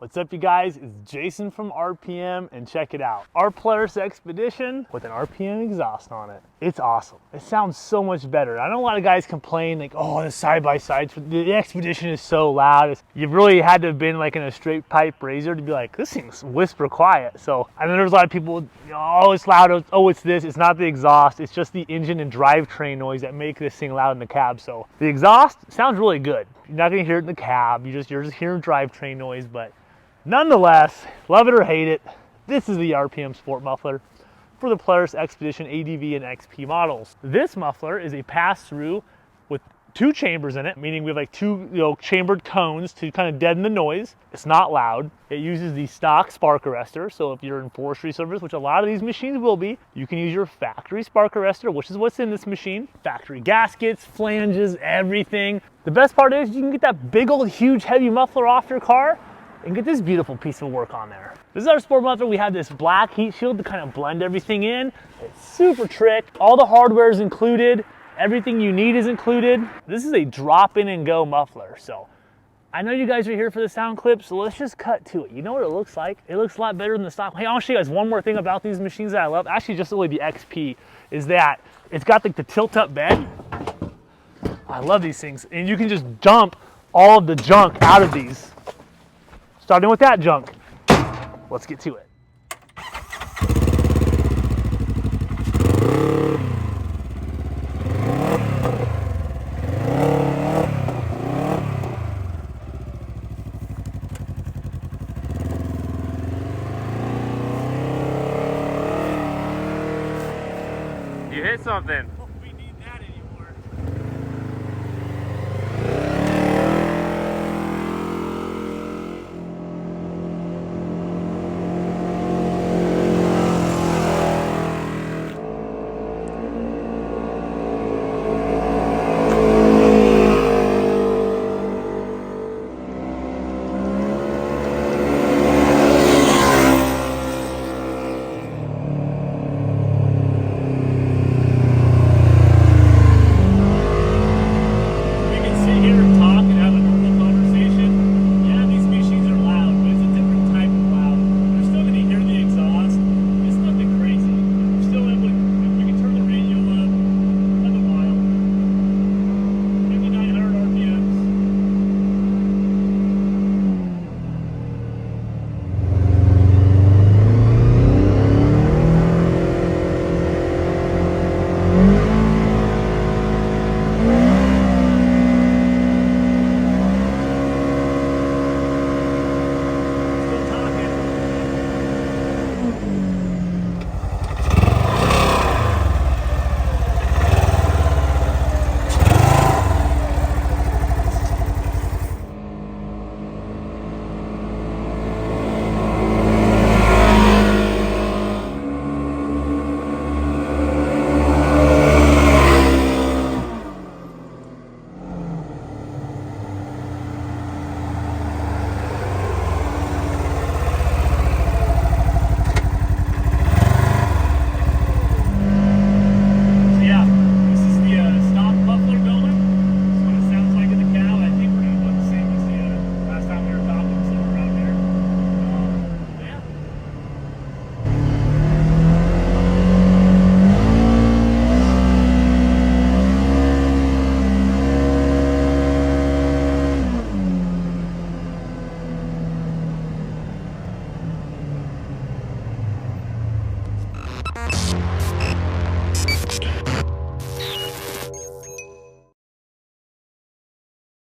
What's up, you guys? It's Jason from RPM, and check it out. Our Polaris Xpedition with an RPM exhaust on it. It's awesome. It sounds so much better. I know a lot of guys complain like, oh, the side-by-sides, the Xpedition is so loud. You've really had to have been like in a straight pipe razor to be like, this thing's whisper quiet. So I know there's a lot of people, oh, it's loud, oh, it's this. It's not the exhaust, it's just the engine and drivetrain noise that make this thing loud in the cab. So the exhaust sounds really good. You're not gonna hear it in the cab, you're just hearing drivetrain noise, but nonetheless, love it or hate it, this is the RPM Sport Muffler for the Polaris Xpedition ADV and XP models. This muffler is a pass-through with two chambers in it, meaning we have like two chambered cones to kind of deaden the noise. It's not loud. It uses the stock spark arrestor, so if you're in forestry service, which a lot of these machines will be, you can use your factory spark arrestor, which is what's in this machine. Factory gaskets, flanges, everything. The best part is you can get that big old huge heavy muffler off your car and get this beautiful piece of work on there. This is our Sport Muffler. We have this black heat shield to kind of blend everything in. It's super trick. All the hardware is included. Everything you need is included. This is a drop in and go muffler. So I know you guys are here for the sound clip, so let's just cut to it. You know what it looks like? It looks a lot better than the stock. Hey, I want to show you guys one more thing about these machines that I love. Actually, just really the XP is that it's got like the tilt up bed. I love these things. And you can just dump all of the junk out of these. Starting with that junk. Let's get to it. You hit something.